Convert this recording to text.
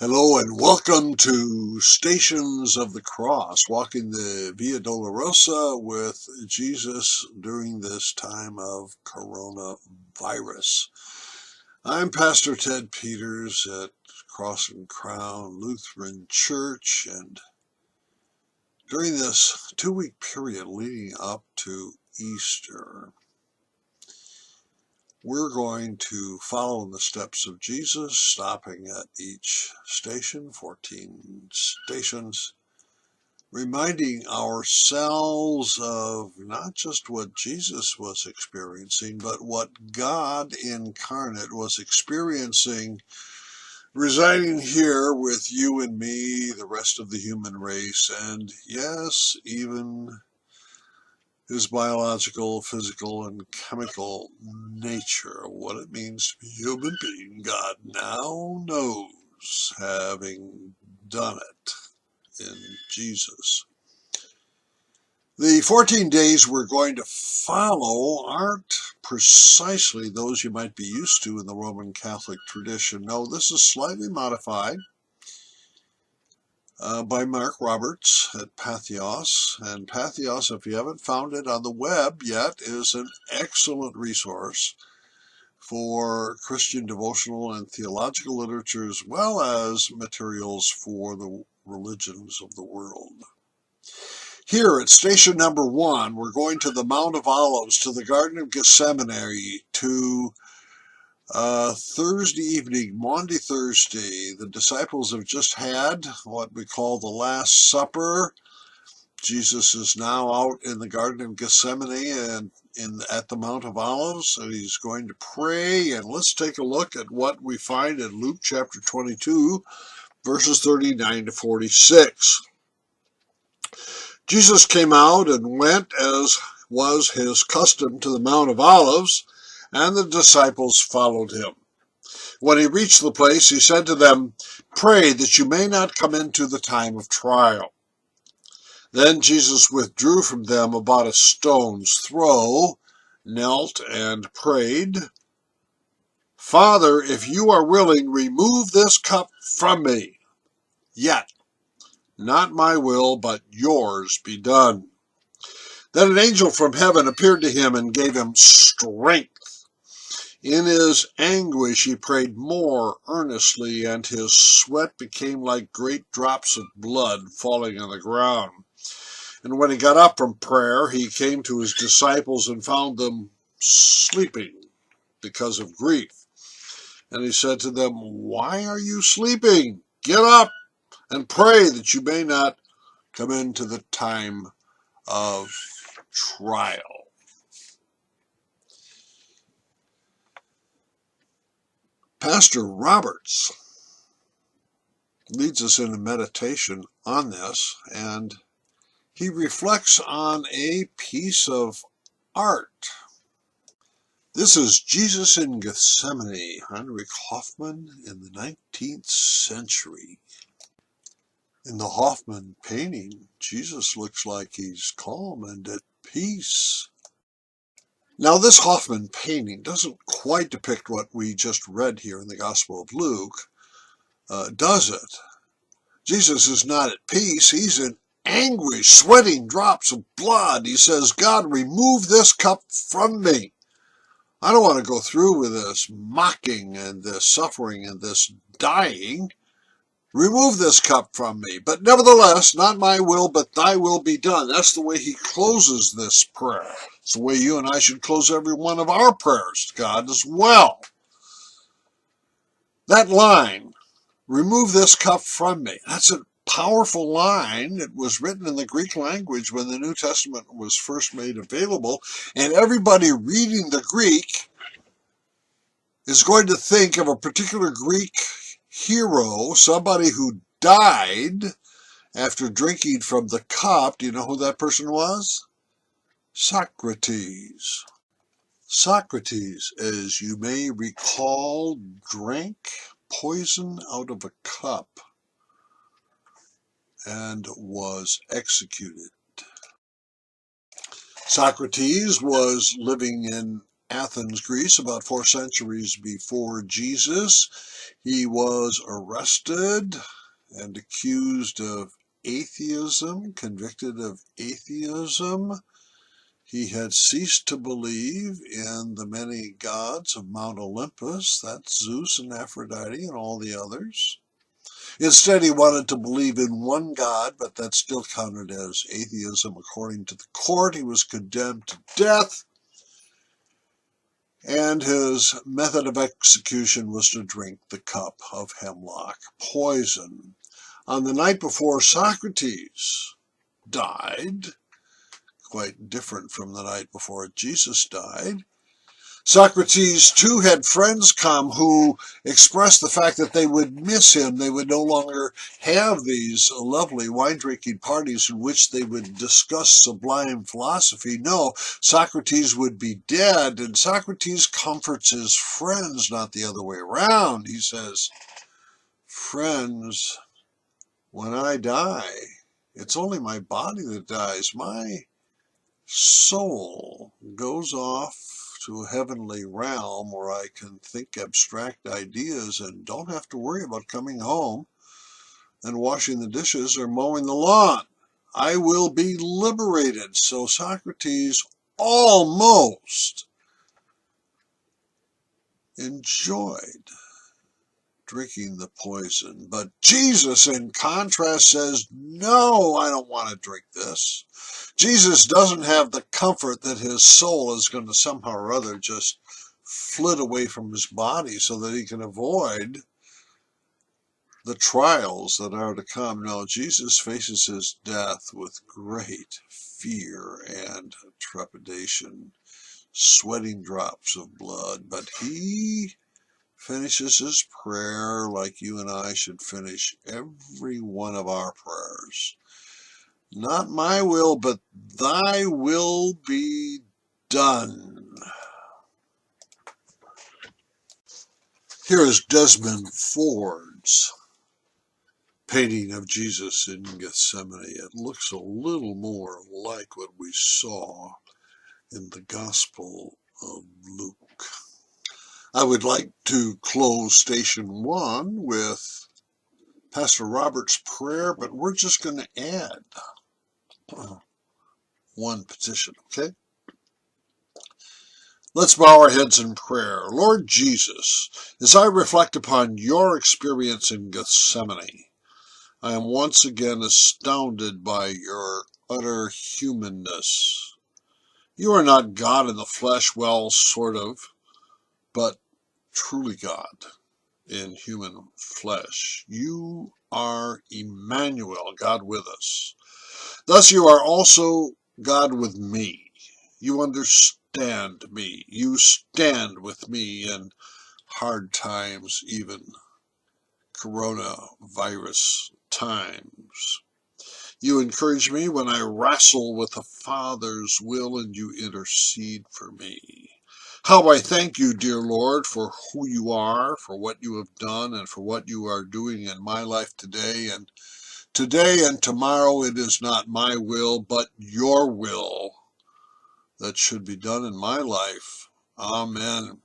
Hello and welcome to Stations of the Cross, walking the Via Dolorosa with Jesus during this time of coronavirus. I'm Pastor Ted Peters at Cross and Crown Lutheran Church, and during this 2-week period leading up to Easter, we're going to follow in the steps of Jesus, stopping at each station, 14 stations, reminding ourselves of not just what Jesus was experiencing, but what God incarnate was experiencing, residing here with you and me, the rest of the human race, and yes, even his biological, physical, and chemical nature. What it means to be a human being, God now knows, having done it in Jesus. The 14 days we're going to follow aren't precisely those you might be used to in the Roman Catholic tradition. No, this is slightly modified by Mark Roberts at Patheos. And Patheos, if you haven't found it on the web yet, is an excellent resource for Christian devotional and theological literature, as well as materials for the religions of the world. Here at station number 1, we're going to the Mount of Olives, to the Garden of Gethsemane, to Thursday evening, Maundy Thursday. The disciples have just had what we call the Last Supper. Jesus is now out in the Garden of Gethsemane and at the Mount of Olives, and he's going to pray. And let's take a look at what we find in Luke chapter 22, verses 39 to 46. Jesus came out and went, as was his custom, to the Mount of Olives, and the disciples followed him. When he reached the place, he said to them, "Pray that you may not come into the time of trial." Then Jesus withdrew from them about a stone's throw, knelt and prayed, "Father, if you are willing, remove this cup from me. Yet, not my will, but yours be done." Then an angel from heaven appeared to him and gave him strength. In his anguish he prayed more earnestly, and his sweat became like great drops of blood falling on the ground. And when he got up from prayer, he came to his disciples and found them sleeping because of grief. And he said to them, "Why are you sleeping? Get up and pray that you may not come into the time of trial." Pastor Roberts leads us in a meditation on this, and he reflects on a piece of art. This is Jesus in Gethsemane, Heinrich Hoffmann in the 19th century. In the Hoffmann painting, Jesus looks like he's calm and at peace. Now, this Hoffmann painting doesn't quite depict what we just read here in the Gospel of Luke, does it? Jesus is not at peace. He's in anguish, sweating drops of blood. He says, "God, remove this cup from me. I don't want to go through with this mocking and this suffering and this dying. Remove this cup from me. But nevertheless, not my will, but thy will be done." That's the way he closes this prayer. It's the way you and I should close every one of our prayers to God as well. That line, "remove this cup from me," that's a powerful line. It was written in the Greek language when the New Testament was first made available, and everybody reading the Greek is going to think of a particular Greek hero, somebody who died after drinking from the cup. Do you know who that person was? Socrates. Socrates, as you may recall, drank poison out of a cup and was executed. Socrates was living in Athens, Greece, about 4 centuries before Jesus. He was arrested and accused of atheism, convicted of atheism. He had ceased to believe in the many gods of Mount Olympus, that's Zeus and Aphrodite and all the others. Instead, he wanted to believe in one God, but that still counted as atheism. According to the court, he was condemned to death, and his method of execution was to drink the cup of hemlock poison. On the night before Socrates died, quite different from the night before Jesus died, Socrates too had friends come who expressed the fact that they would miss him. They would no longer have these lovely wine-drinking parties in which they would discuss sublime philosophy. No, Socrates would be dead, and Socrates comforts his friends, not the other way around. He says, "Friends, when I die, it's only my body that dies. My soul goes off to a heavenly realm where I can think abstract ideas and don't have to worry about coming home and washing the dishes or mowing the lawn. I will be liberated." So Socrates almost enjoyed drinking the poison. But Jesus, in contrast, says, "No, I don't want to drink this." Jesus doesn't have the comfort that his soul is going to somehow or other just flit away from his body so that he can avoid the trials that are to come. No, Jesus faces his death with great fear and trepidation, sweating drops of blood, but he finishes his prayer like you and I should finish every one of our prayers. "Not my will, but thy will be done." Here is Desmond Ford's painting of Jesus in Gethsemane. It looks a little more like what we saw in the Gospel of Luke. I would like to close Station 1 with Pastor Robert's prayer, but we're just going to add one petition, okay? Let's bow our heads in prayer. Lord Jesus, as I reflect upon your experience in Gethsemane, I am once again astounded by your utter humanness. You are not God in the flesh, well, sort of, but truly God in human flesh. You are Emmanuel, God with us. Thus you are also God with me. You understand me. You stand with me in hard times, even coronavirus times. You encourage me when I wrestle with the Father's will, and you intercede for me. How I thank you, dear Lord, for who you are, for what you have done, and for what you are doing in my life today. And today and tomorrow it is not my will, but your will that should be done in my life. Amen.